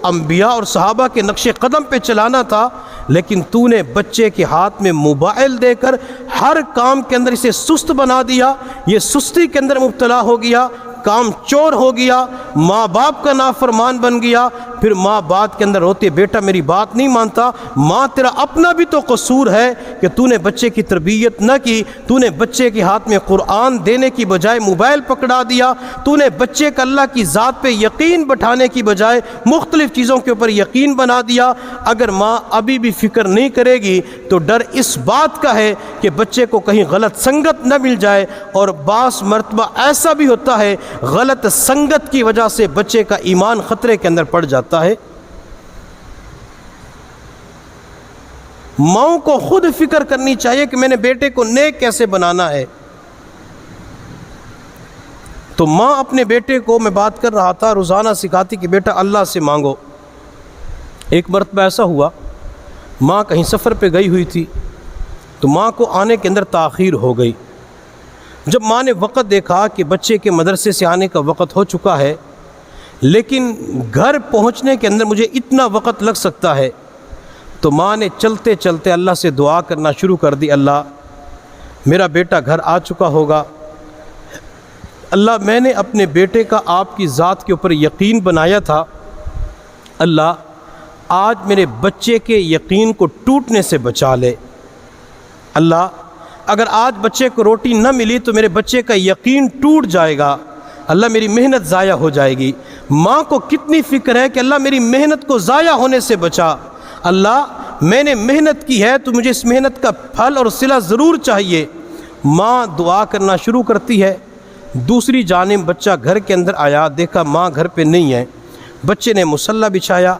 انبیاء اور صحابہ کے نقش قدم پہ چلانا تھا، لیکن تو نے بچے کے ہاتھ میں موبائل دے کر ہر کام کے اندر اسے سست بنا دیا، یہ سستی کے اندر مبتلا ہو گیا، کام چور ہو گیا، ماں باپ کا نافرمان بن گیا۔ پھر ماں بات کے اندر روتے بیٹا میری بات نہیں مانتا۔ ماں تیرا اپنا بھی تو قصور ہے کہ تو نے بچے کی تربیت نہ کی، تو نے بچے کے ہاتھ میں قرآن دینے کی بجائے موبائل پکڑا دیا، تو نے بچے کا اللہ کی ذات پہ یقین بٹھانے کی بجائے مختلف چیزوں کے اوپر یقین بنا دیا۔ اگر ماں ابھی بھی فکر نہیں کرے گی تو ڈر اس بات کا ہے کہ بچے کو کہیں غلط سنگت نہ مل جائے، اور بعض مرتبہ ایسا بھی ہوتا ہے غلط سنگت کی وجہ سے بچے کا ایمان خطرے کے اندر پڑ جاتا ہے۔ ماؤں کو خود فکر کرنی چاہیے کہ میں نے بیٹے کو نیک کیسے بنانا ہے۔ تو ماں اپنے بیٹے کو، میں بات کر رہا تھا، روزانہ سکھاتی کہ بیٹا اللہ سے مانگو۔ ایک مرتبہ ایسا ہوا، ماں کہیں سفر پہ گئی ہوئی تھی تو ماں کو آنے کے اندر تاخیر ہو گئی۔ جب ماں نے وقت دیکھا کہ بچے کے مدرسے سے آنے کا وقت ہو چکا ہے، لیکن گھر پہنچنے کے اندر مجھے اتنا وقت لگ سکتا ہے، تو ماں نے چلتے چلتے اللہ سے دعا کرنا شروع کر دی، اللہ میرا بیٹا گھر آ چکا ہوگا، اللہ میں نے اپنے بیٹے کا آپ کی ذات کے اوپر یقین بنایا تھا، اللہ آج میرے بچے کے یقین کو ٹوٹنے سے بچا لے۔ اللہ اگر آج بچے کو روٹی نہ ملی تو میرے بچے کا یقین ٹوٹ جائے گا، اللہ میری محنت ضائع ہو جائے گی۔ ماں کو کتنی فکر ہے کہ اللہ میری محنت کو ضائع ہونے سے بچا، اللہ میں نے محنت کی ہے تو مجھے اس محنت کا پھل اور صلہ ضرور چاہیے۔ ماں دعا کرنا شروع کرتی ہے۔ دوسری جانب بچہ گھر کے اندر آیا، دیکھا ماں گھر پہ نہیں ہے، بچے نے مصلی بچھایا،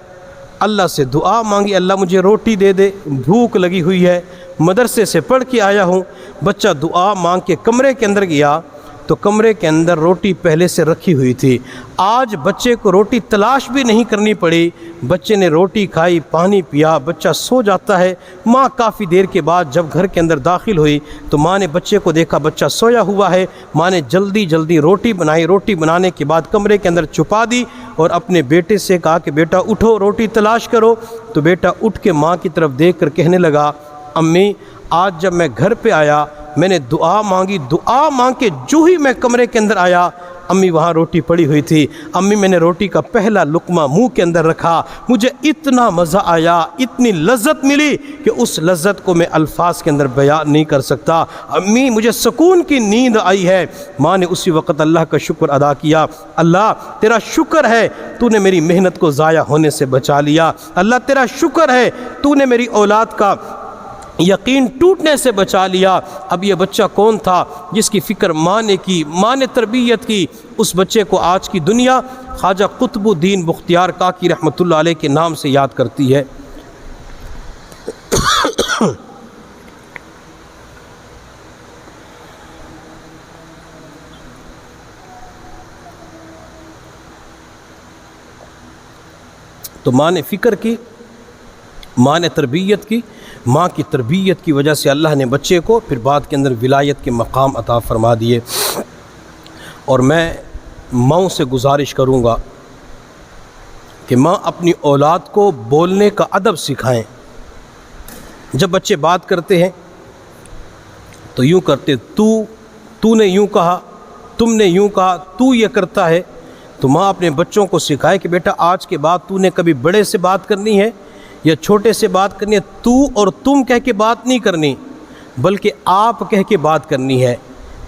اللہ سے دعا مانگی، اللہ مجھے روٹی دے دے، بھوک لگی ہوئی ہے، مدرسے سے پڑھ کے آیا ہوں۔ بچہ دعا مانگ کے کمرے کے اندر گیا تو کمرے کے اندر روٹی پہلے سے رکھی ہوئی تھی۔ آج بچے کو روٹی تلاش بھی نہیں کرنی پڑی، بچے نے روٹی کھائی، پانی پیا، بچہ سو جاتا ہے۔ ماں کافی دیر کے بعد جب گھر کے اندر داخل ہوئی تو ماں نے بچے کو دیکھا بچہ سویا ہوا ہے۔ ماں نے جلدی جلدی روٹی بنائی، روٹی بنانے کے بعد کمرے کے اندر چھپا دی اور اپنے بیٹے سے کہا کہ بیٹا اٹھو روٹی تلاش کرو۔ تو بیٹا اٹھ کے ماں کی طرف دیکھ کر کہنے لگا امی آج جب میں گھر پہ آیا میں نے دعا مانگی، دعا مانگ کے جو ہی میں کمرے کے اندر آیا امی وہاں روٹی پڑی ہوئی تھی۔ امی میں نے روٹی کا پہلا لقمہ منہ کے اندر رکھا، مجھے اتنا مزہ آیا، اتنی لذت ملی کہ اس لذت کو میں الفاظ کے اندر بیان نہیں کر سکتا۔ امی مجھے سکون کی نیند آئی ہے۔ ماں نے اسی وقت اللہ کا شکر ادا کیا، اللہ تیرا شکر ہے تو نے میری محنت کو ضائع ہونے سے بچا لیا، اللہ تیرا شکر ہے تو نے میری اولاد کا یقین ٹوٹنے سے بچا لیا۔ اب یہ بچہ کون تھا جس کی فکر ماں نے کی، ماں نے تربیت کی؟ اس بچے کو آج کی دنیا خواجہ قطب الدین بختیار کاکی رحمۃ اللہ علیہ کے نام سے یاد کرتی ہے۔ تو ماں نے فکر کی، ماں نے تربیت کی، ماں کی تربیت کی وجہ سے اللہ نے بچے کو پھر بعد کے اندر ولایت کے مقام عطا فرما دیے۔ اور میں ماؤں سے گزارش کروں گا کہ ماں اپنی اولاد کو بولنے کا ادب سکھائیں۔ جب بچے بات کرتے ہیں تو یوں کرتے، تو نے یوں کہا، تم نے یوں کہا، تو یہ کرتا ہے، تو ماں اپنے بچوں کو سکھائے کہ بیٹا آج کے بعد تو نے کبھی بڑے سے بات کرنی ہے یا چھوٹے سے بات کرنی ہے، تو اور تم کہہ کے بات نہیں کرنی بلکہ آپ کہہ کے بات کرنی ہے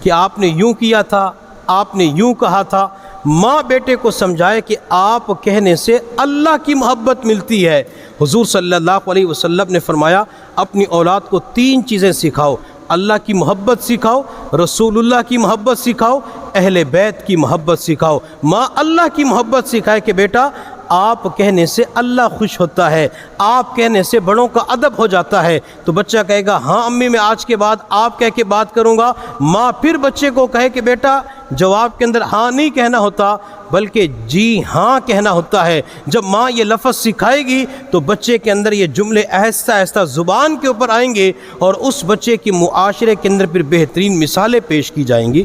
کہ آپ نے یوں کیا تھا، آپ نے یوں کہا تھا۔ ماں بیٹے کو سمجھائے کہ آپ کہنے سے اللہ کی محبت ملتی ہے۔ حضور صلی اللہ علیہ وسلم نے فرمایا اپنی اولاد کو 3 چیزیں سکھاؤ، اللہ کی محبت سکھاؤ، رسول اللہ کی محبت سکھاؤ، اہل بیت کی محبت سکھاؤ۔ ماں اللہ کی محبت سکھائے کہ بیٹا آپ کہنے سے اللہ خوش ہوتا ہے، آپ کہنے سے بڑوں کا ادب ہو جاتا ہے۔ تو بچہ کہے گا ہاں امی میں آج کے بعد آپ کہہ کے بات کروں گا۔ ماں پھر بچے کو کہے کہ بیٹا جواب کے اندر ہاں نہیں کہنا ہوتا بلکہ جی ہاں کہنا ہوتا ہے۔ جب ماں یہ لفظ سکھائے گی تو بچے کے اندر یہ جملے آہستہ آہستہ زبان کے اوپر آئیں گے اور اس بچے کی معاشرے کے اندر پھر بہترین مثالیں پیش کی جائیں گی۔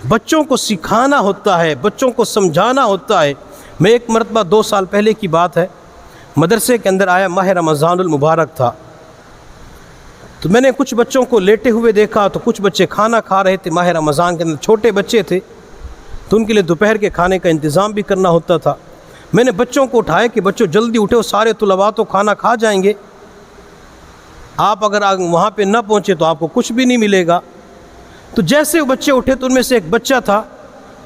بچوں کو سکھانا ہوتا ہے، بچوں کو سمجھانا ہوتا ہے۔ میں ایک مرتبہ 2 سال پہلے کی بات ہے، مدرسے کے اندر آیا، ماہ رمضان المبارک تھا، تو میں نے کچھ بچوں کو لیٹے ہوئے دیکھا تو کچھ بچے کھانا کھا رہے تھے۔ ماہ رمضان کے اندر چھوٹے بچے تھے تو ان کے لیے دوپہر کے کھانے کا انتظام بھی کرنا ہوتا تھا۔ میں نے بچوں کو اٹھایا کہ بچوں جلدی اٹھو، سارے طلباء تو کھانا کھا جائیں گے، آپ اگر وہاں پہ نہ پہنچے تو آپ کو کچھ بھی نہیں ملے گا۔ تو جیسے وہ بچے اٹھے تو ان میں سے ایک بچہ تھا،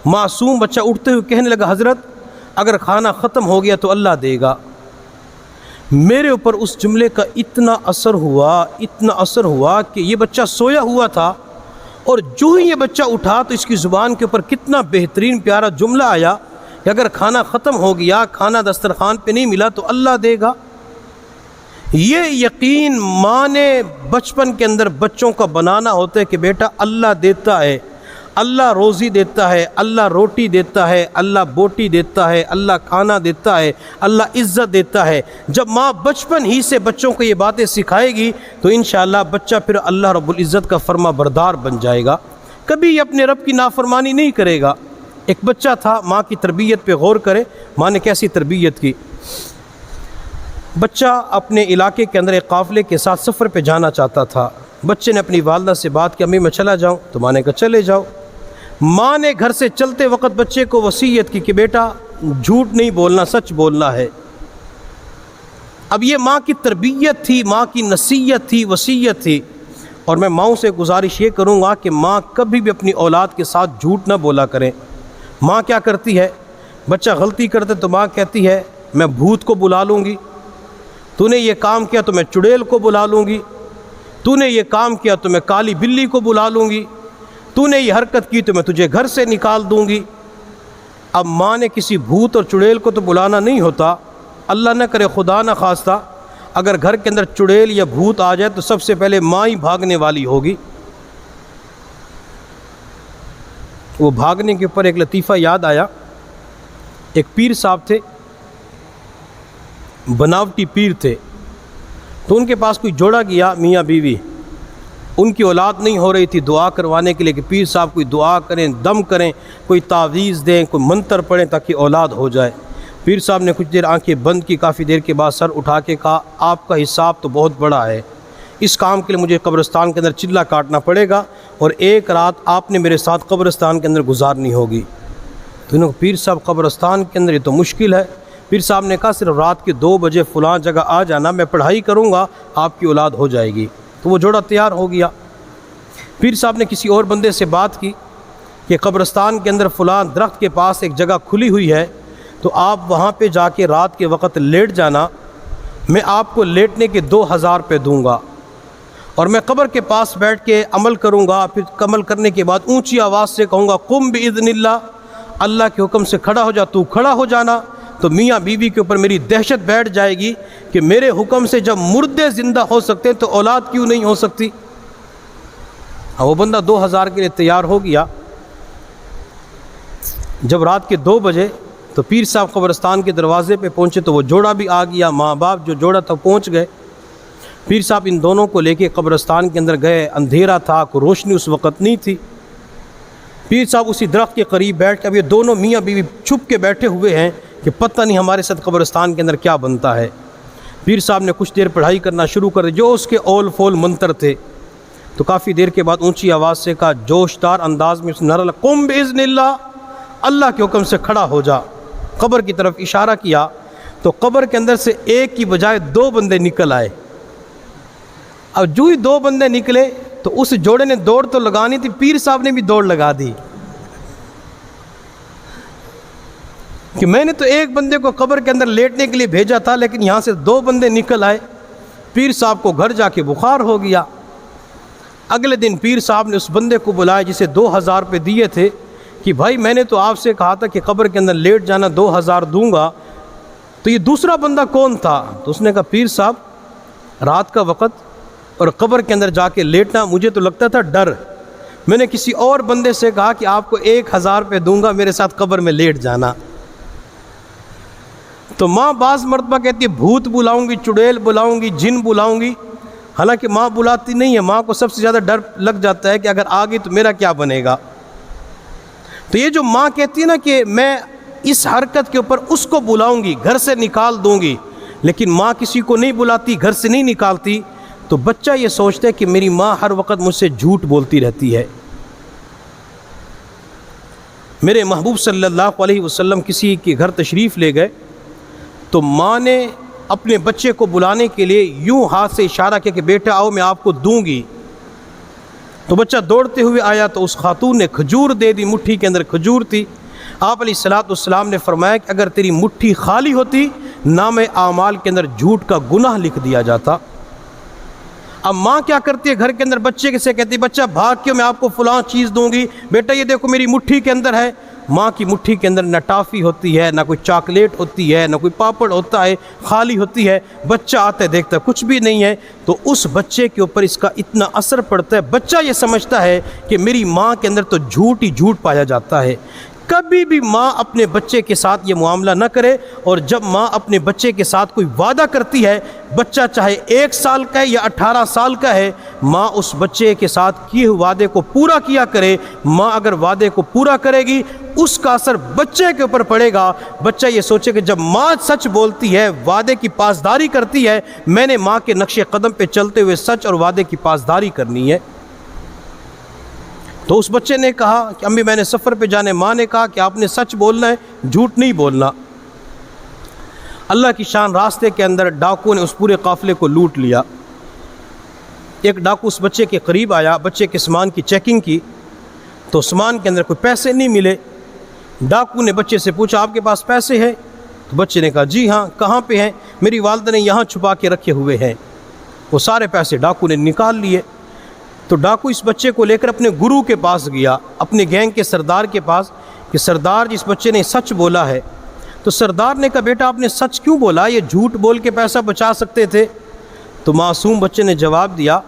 معصوم بچہ، اٹھتے ہوئے کہنے لگا حضرت اگر کھانا ختم ہو گیا تو اللہ دے گا۔ میرے اوپر اس جملے کا اتنا اثر ہوا کہ یہ بچہ سویا ہوا تھا اور جو ہی یہ بچہ اٹھا تو اس کی زبان کے اوپر کتنا بہترین پیارا جملہ آیا کہ اگر کھانا ختم ہو گیا، کھانا دسترخوان پہ نہیں ملا تو اللہ دے گا۔ یہ یقین ماں نے بچپن کے اندر بچوں کا بنانا ہوتا ہے کہ بیٹا اللہ دیتا ہے، اللہ روزی دیتا ہے، اللہ روٹی دیتا ہے، اللہ بوٹی دیتا ہے، اللہ کھانا دیتا ہے، اللہ عزت دیتا ہے۔ جب ماں بچپن ہی سے بچوں کو یہ باتیں سکھائے گی تو انشاءاللہ بچہ پھر اللہ رب العزت کا فرما بردار بن جائے گا، کبھی اپنے رب کی نافرمانی نہیں کرے گا۔ ایک بچہ تھا، ماں کی تربیت پہ غور کرے، ماں نے کیسی تربیت کی۔ بچہ اپنے علاقے کے اندر ایک قافلے کے ساتھ سفر پہ جانا چاہتا تھا۔ بچے نے اپنی والدہ سے بات کی امی میں چلا جاؤں، تو ماں نے کہا چلے جاؤ۔ ماں نے گھر سے چلتے وقت بچے کو وصیت کی کہ بیٹا جھوٹ نہیں بولنا، سچ بولنا ہے۔ اب یہ ماں کی تربیت تھی، ماں کی نصیحت تھی، وصیت تھی۔ اور میں ماؤں سے گزارش یہ کروں گا کہ ماں کبھی بھی اپنی اولاد کے ساتھ جھوٹ نہ بولا کریں۔ ماں کیا کرتی ہے، بچہ غلطی کرتے تو ماں کہتی ہے میں بھوت کو بلا لوں گی، تو نے یہ کام کیا تو میں چڑیل کو بلا لوں گی، تو نے یہ کام کیا تو میں کالی بلی کو بلا لوں گی، تو نے یہ حرکت کی تو میں تجھے گھر سے نکال دوں گی۔ اب ماں نے کسی بھوت اور چڑیل کو تو بلانا نہیں ہوتا، اللہ نہ کرے خدا نہ خواستہ اگر گھر کے اندر چڑیل یا بھوت آ جائے تو سب سے پہلے ماں ہی بھاگنے والی ہوگی۔ وہ بھاگنے کے اوپر ایک لطیفہ یاد آیا، ایک پیر صاحب تھے، بناوٹی پیر تھے، تو ان کے پاس کوئی جوڑا گیا میاں بیوی، ان کی اولاد نہیں ہو رہی تھی، دعا کروانے کے لیے کہ پیر صاحب کوئی دعا کریں، دم کریں، کوئی تعویذ دیں، کوئی منتر پڑھیں تاکہ اولاد ہو جائے۔ پیر صاحب نے کچھ دیر آنکھیں بند کی، کافی دیر کے بعد سر اٹھا کے کہا آپ کا حساب تو بہت بڑا ہے، اس کام کے لیے مجھے قبرستان کے اندر چلہ کاٹنا پڑے گا اور ایک رات آپ نے میرے ساتھ قبرستان کے اندر گزارنی ہوگی۔ تو انہوں نے پیر صاحب قبرستان کے اندر یہ تو مشکل ہے۔ پیر صاحب نے کہا صرف رات کے 2 بجے فلاں جگہ آ جانا، میں پڑھائی کروں گا، آپ کی اولاد ہو جائے گی۔ تو وہ جوڑا تیار ہو گیا۔ پیر صاحب نے کسی اور بندے سے بات کی کہ قبرستان کے اندر فلاں درخت کے پاس ایک جگہ کھلی ہوئی ہے، تو آپ وہاں پہ جا کے رات کے وقت لیٹ جانا، میں آپ کو لیٹنے کے 2000 روپے دوں گا اور میں قبر کے پاس بیٹھ کے عمل کروں گا، پھر عمل کرنے کے بعد اونچی آواز سے کہوں گا قم باذن اللہ، اللہ کے حکم سے کھڑا ہو جا، تو کھڑا ہو جانا۔ تو میاں بیوی کے اوپر میری دہشت بیٹھ جائے گی کہ میرے حکم سے جب مردے زندہ ہو سکتے ہیں تو اولاد کیوں نہیں ہو سکتی۔ وہ بندہ 2000 کے لیے تیار ہو گیا۔ جب رات کے 2 بجے تو پیر صاحب قبرستان کے دروازے پہ پہنچے تو وہ جوڑا بھی آ گیا، ماں باپ جو جوڑا تھا پہنچ گئے۔ پیر صاحب ان دونوں کو لے کے قبرستان کے اندر گئے، اندھیرا تھا، کوئی روشنی اس وقت نہیں تھی۔ پیر صاحب اسی درخت کے قریب بیٹھ کے، اب یہ دونوں میاں بیوی چھپ کے بیٹھے ہوئے ہیں کہ پتہ نہیں ہمارے ساتھ قبرستان کے اندر کیا بنتا ہے۔ پیر صاحب نے کچھ دیر پڑھائی کرنا شروع کر دی، جو اس کے اول فول منتر تھے، تو کافی دیر کے بعد اونچی آواز سے کہا، جوشدار انداز میں اس نے نعرہ لگا قم باذن اللہ، اللہ کے حکم سے کھڑا ہو جا۔ قبر کی طرف اشارہ کیا تو قبر کے اندر سے ایک کی بجائے 2 بندے نکل آئے۔ اب جو ہی 2 بندے نکلے تو اس جوڑے نے دوڑ تو لگانی تھی، پیر صاحب نے بھی دوڑ لگا دی کہ میں نے تو ایک بندے کو قبر کے اندر لیٹنے کے لیے بھیجا تھا، لیکن یہاں سے 2 بندے نکل آئے۔ پیر صاحب کو گھر جا کے بخار ہو گیا۔ اگلے دن پیر صاحب نے اس بندے کو بلایا جسے 2000 روپے دیے تھے کہ بھائی میں نے تو آپ سے کہا تھا کہ قبر کے اندر لیٹ جانا، 2000 دوں گا، تو یہ دوسرا بندہ کون تھا؟ تو اس نے کہا پیر صاحب رات کا وقت اور قبر کے اندر جا کے لیٹنا مجھے تو لگتا تھا ڈر، میں نے کسی اور بندے سے کہا کہ آپ کو 1000 روپے دوں گا، میرے ساتھ قبر میں لیٹ جانا۔ تو ماں بعض مرتبہ کہتی ہے بھوت بلاؤں گی، چڑیل بلاؤں گی، جن بلاؤں گی، حالانکہ ماں بلاتی نہیں ہے، ماں کو سب سے زیادہ ڈر لگ جاتا ہے کہ اگر آ گئی تو میرا کیا بنے گا۔ تو یہ جو ماں کہتی ہے نا کہ میں اس حرکت کے اوپر اس کو بلاؤں گی، گھر سے نکال دوں گی، لیکن ماں کسی کو نہیں بلاتی، گھر سے نہیں نکالتی، تو بچہ یہ سوچتا ہے کہ میری ماں ہر وقت مجھ سے جھوٹ بولتی رہتی ہے۔ میرے محبوب صلی اللہ علیہ وسلم کسی کے گھر تشریف لے گئے تو ماں نے اپنے بچے کو بلانے کے لیے یوں ہاتھ سے اشارہ کیا کہ بیٹا آؤ میں آپ کو دوں گی۔ تو بچہ دوڑتے ہوئے آیا تو اس خاتون نے کھجور دے دی، مٹھی کے اندر کھجور تھی۔ آپ علیہ السلام نے فرمایا کہ اگر تیری مٹھی خالی ہوتی نام اعمال کے اندر جھوٹ کا گناہ لکھ دیا جاتا۔ اب ماں کیا کرتی ہے گھر کے اندر بچے کے سے کہتی ہے بچہ بھاگ کے میں آپ کو فلاں چیز دوں گی، بیٹا یہ دیکھو میری مٹھی کے اندر ہے۔ ماں کی مٹھی کے اندر نہ ٹافی ہوتی ہے، نہ کوئی چاکلیٹ ہوتی ہے، نہ کوئی پاپڑ ہوتا ہے، خالی ہوتی ہے۔ بچہ آتا ہے دیکھتا ہے کچھ بھی نہیں ہے، تو اس بچے کے اوپر اس کا اتنا اثر پڑتا ہے، بچہ یہ سمجھتا ہے کہ میری ماں کے اندر تو جھوٹ ہی جھوٹ پایا جاتا ہے۔ کبھی بھی ماں اپنے بچے کے ساتھ یہ معاملہ نہ کرے، اور جب ماں اپنے بچے کے ساتھ کوئی وعدہ کرتی ہے، بچہ چاہے 1 سال کا ہے یا 18 سال کا ہے، ماں اس بچے کے ساتھ کیے ہوئے وعدے کو پورا کیا کرے۔ ماں اگر وعدے کو پورا کرے گی اس کا اثر بچے کے اوپر پڑے گا۔ بچہ یہ سوچے کہ جب ماں سچ بولتی ہے، وعدے کی پاسداری کرتی ہے، میں نے ماں کے نقش قدم پہ چلتے ہوئے سچ اور وعدے کی پاسداری کرنی ہے۔ تو اس بچے نے کہا کہ امی میں نے سفر پہ جانے، ماں نے کہا کہ آپ نے سچ بولنا ہے، جھوٹ نہیں بولنا۔ اللہ کی شان، راستے کے اندر ڈاکو نے اس پورے قافلے کو لوٹ لیا۔ ایک ڈاکو اس بچے کے قریب آیا، بچے کے سامان کی چیکنگ کی تو سامان کے اندر کوئی پیسے نہیں ملے۔ ڈاکو نے بچے سے پوچھا آپ کے پاس پیسے ہیں؟ تو بچے نے کہا جی ہاں۔ کہاں پہ ہیں؟ میری والدہ نے یہاں چھپا کے رکھے ہوئے ہیں۔ وہ سارے پیسے ڈاکو نے نکال لیے۔ تو ڈاکو اس بچے کو لے کر اپنے گرو کے پاس گیا، اپنے گینگ کے سردار کے پاس، کہ سردار جس بچے نے سچ بولا ہے۔ تو تو سردار نے کہا بیٹا آپ نے سچ کیوں بولا، یہ جھوٹ بول کے پیسہ بچا سکتے تھے؟ تو معصوم بچے نے جواب دیا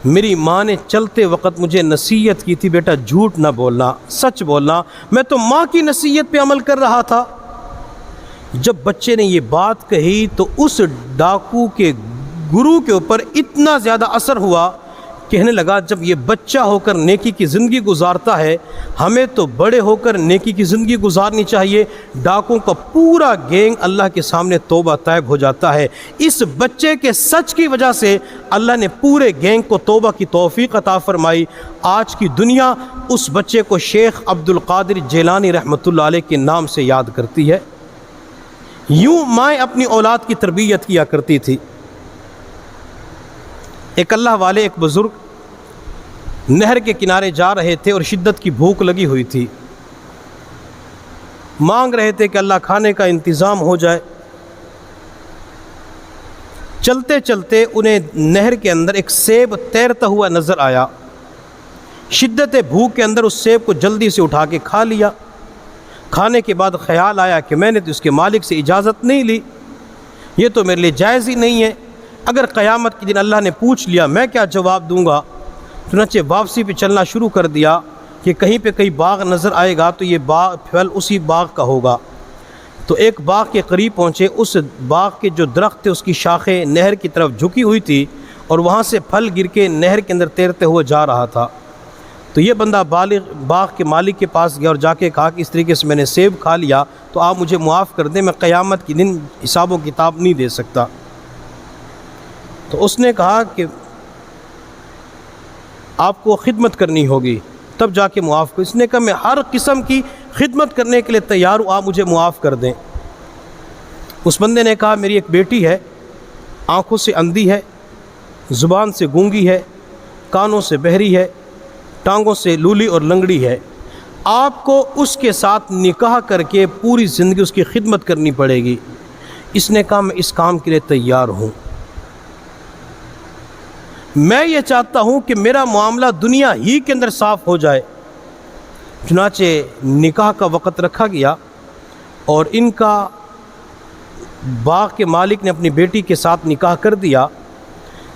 میری ماں نے چلتے وقت مجھے نصیحت کی تھی بیٹا جھوٹ نہ بولنا، سچ بولنا، میں تو ماں کی نصیحت پہ عمل کر رہا تھا۔ جب بچے نے یہ بات کہی تو اس ڈاکو کے گرو کے اوپر اتنا زیادہ اثر ہوا، کہنے لگا جب یہ بچہ ہو کر نیکی کی زندگی گزارتا ہے ہمیں تو بڑے ہو کر نیکی کی زندگی گزارنی چاہیے۔ ڈاکوں کا پورا گینگ اللہ کے سامنے توبہ طیب ہو جاتا ہے۔ اس بچے کے سچ کی وجہ سے اللہ نے پورے گینگ کو توبہ کی توفیق عطا فرمائی۔ آج کی دنیا اس بچے کو شیخ عبد القادر جیلانی رحمۃ اللہ علیہ کے نام سے یاد کرتی ہے۔ یوں مائیں اپنی اولاد کی تربیت کیا کرتی تھی۔ ایک اللہ والے ایک بزرگ نہر کے کنارے جا رہے تھے اور شدت کی بھوک لگی ہوئی تھی، مانگ رہے تھے کہ اللہ کھانے کا انتظام ہو جائے۔ چلتے چلتے انہیں نہر کے اندر ایک سیب تیرتا ہوا نظر آیا۔ شدت بھوک کے اندر اس سیب کو جلدی سے اٹھا کے کھا لیا۔ کھانے کے بعد خیال آیا کہ میں نے تو اس کے مالک سے اجازت نہیں لی، یہ تو میرے لیے جائز ہی نہیں ہے، اگر قیامت کے دن اللہ نے پوچھ لیا میں کیا جواب دوں گا؟ چنانچہ واپسی پہ چلنا شروع کر دیا کہ کہیں پہ کہیں باغ نظر آئے گا تو یہ باغ پھل اسی باغ کا ہوگا۔ تو ایک باغ کے قریب پہنچے، اس باغ کے جو درخت تھے اس کی شاخیں نہر کی طرف جھکی ہوئی تھی اور وہاں سے پھل گر کے نہر کے اندر تیرتے ہوئے جا رہا تھا۔ تو یہ بندہ باغ کے مالک کے پاس گیا اور جا کے کہا کہ اس طریقے سے میں نے سیب کھا لیا تو آپ مجھے معاف کر دیں، میں قیامت کے دن حساب و کتاب نہیں دے سکتا۔ تو اس نے کہا کہ آپ کو خدمت کرنی ہوگی تب جا کے معاف کر۔ اس نے کہا میں ہر قسم کی خدمت کرنے کے لیے تیار ہوں، آپ مجھے معاف کر دیں۔ اس بندے نے کہا میری ایک بیٹی ہے، آنکھوں سے اندھی ہے، زبان سے گونگی ہے، کانوں سے بہری ہے، ٹانگوں سے لولی اور لنگڑی ہے، آپ کو اس کے ساتھ نکاح کر کے پوری زندگی اس کی خدمت کرنی پڑے گی۔ اس نے کہا میں اس کام کے لیے تیار ہوں، میں یہ چاہتا ہوں کہ میرا معاملہ دنیا ہی کے اندر صاف ہو جائے۔ چنانچہ نکاح کا وقت رکھا گیا اور ان کا باغ کے مالک نے اپنی بیٹی کے ساتھ نکاح کر دیا۔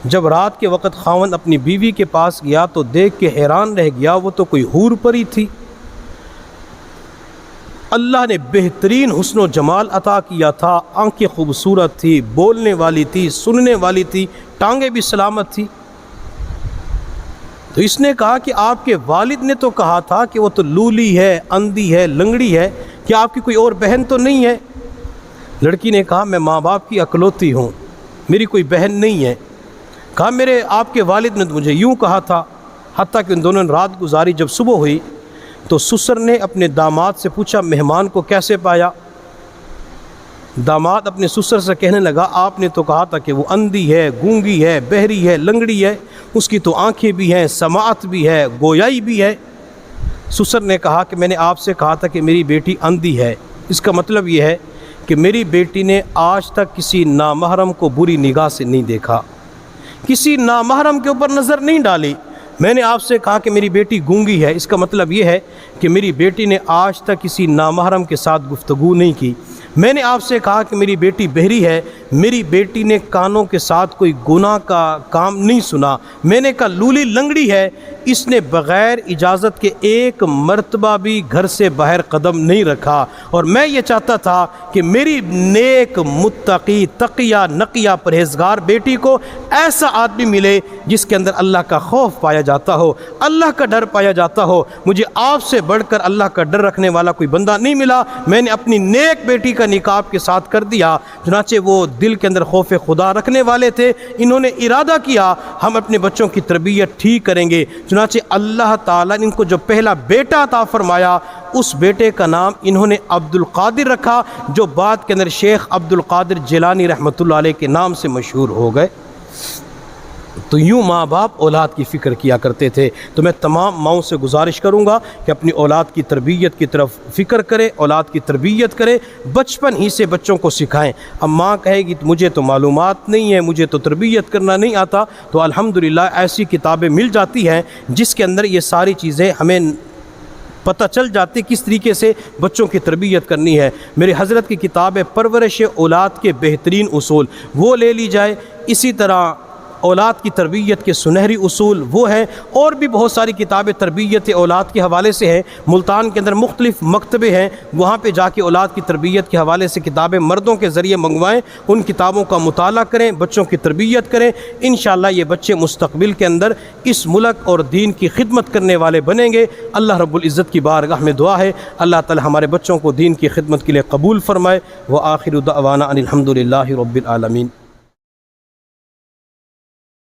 جب رات کے وقت خاوند اپنی بیوی کے پاس گیا تو دیکھ کے حیران رہ گیا، وہ تو کوئی حور پری تھی۔ اللہ نے بہترین حسن و جمال عطا کیا تھا، آنکھیں خوبصورت تھی، بولنے والی تھی، سننے والی تھی، ٹانگیں بھی سلامت تھی۔ تو اس نے کہا کہ آپ کے والد نے تو کہا تھا کہ وہ تو لولی ہے، اندھی ہے، لنگڑی ہے، کیا آپ کی کوئی اور بہن تو نہیں ہے؟ لڑکی نے کہا میں ماں باپ کی اکلوتی ہوں، میری کوئی بہن نہیں ہے۔ کہا میرے آپ کے والد نے مجھے یوں کہا تھا۔ حتیٰ کہ ان دونوں نے رات گزاری۔ جب صبح ہوئی تو سسر نے اپنے داماد سے پوچھا مہمان کو کیسے پایا؟ داماد اپنے سسر سے کہنے لگا آپ نے تو کہا تھا کہ وہ اندھی ہے، گونگی ہے، بہری ہے، لنگڑی ہے، اس کی تو آنکھیں بھی ہیں، سماعت بھی ہے، گویائی بھی ہے۔ سسر نے کہا کہ میں نے آپ سے کہا تھا کہ میری بیٹی اندھی ہے، اس کا مطلب یہ ہے کہ میری بیٹی نے آج تک کسی نامحرم کو بری نگاہ سے نہیں دیکھا، کسی نامحرم کے اوپر نظر نہیں ڈالی۔ میں نے آپ سے کہا کہ میری بیٹی گونگی ہے، اس کا مطلب یہ ہے کہ میری بیٹی نے آج تک کسی نامحرم کے ساتھ گفتگو نہیں کی۔ میں نے آپ سے کہا کہ میری بیٹی بہری ہے، میری بیٹی نے کانوں کے ساتھ کوئی گناہ کا کام نہیں سنا۔ میں نے کہا لولی لنگڑی ہے، اس نے بغیر اجازت کے ایک مرتبہ بھی گھر سے باہر قدم نہیں رکھا، اور میں یہ چاہتا تھا کہ میری نیک متقی تقیہ نقیہ پرہیزگار بیٹی کو ایسا آدمی ملے جس کے اندر اللہ کا خوف پایا جاتا ہو، اللہ کا ڈر پایا جاتا ہو۔ مجھے آپ سے بڑھ کر اللہ کا ڈر رکھنے والا کوئی بندہ نہیں ملا۔ میں نے اپنی نیک بیٹی کا نکاح آپ کے ساتھ کر دیا۔ چنانچہ وہ دل کے اندر خوف خدا رکھنے والے تھے، انہوں نے ارادہ کیا ہم اپنے بچوں کی تربیت ٹھیک کریں گے۔ چنانچہ اللہ تعالیٰ نے ان کو جو پہلا بیٹا عطا فرمایا اس بیٹے کا نام انہوں نے عبد القادر رکھا، جو بعد کے اندر شیخ عبد القادر جیلانی رحمۃ اللہ علیہ کے نام سے مشہور ہو گئے۔ تو یوں ماں باپ اولاد کی فکر کیا کرتے تھے۔ تو میں تمام ماؤں سے گزارش کروں گا کہ اپنی اولاد کی تربیت کی طرف فکر کرے، اولاد کی تربیت کرے، بچپن ہی سے بچوں کو سکھائیں۔ اب ماں کہے گی مجھے تو معلومات نہیں ہے، مجھے تو تربیت کرنا نہیں آتا، تو الحمدللہ ایسی کتابیں مل جاتی ہیں جس کے اندر یہ ساری چیزیں ہمیں پتہ چل جاتے کس طریقے سے بچوں کی تربیت کرنی ہے۔ میرے حضرت کی کتاب ہے پرورش اولاد کے بہترین اصول، وہ لے لی جائے۔ اسی طرح اولاد کی تربیت کے سنہری اصول وہ ہیں، اور بھی بہت ساری کتابیں تربیت اولاد کے حوالے سے ہیں۔ ملتان کے اندر مختلف مکتبے ہیں، وہاں پہ جا کے اولاد کی تربیت کے حوالے سے کتابیں مردوں کے ذریعے منگوائیں، ان کتابوں کا مطالعہ کریں، بچوں کی تربیت کریں۔ انشاءاللہ یہ بچے مستقبل کے اندر اس ملک اور دین کی خدمت کرنے والے بنیں گے۔ اللہ رب العزت کی بارگاہ میں دعا ہے اللہ تعالی ہمارے بچوں کو دین کی خدمت کے لیے قبول فرمائے۔ وآخر دعوانا ان الحمد للہ رب العالمین۔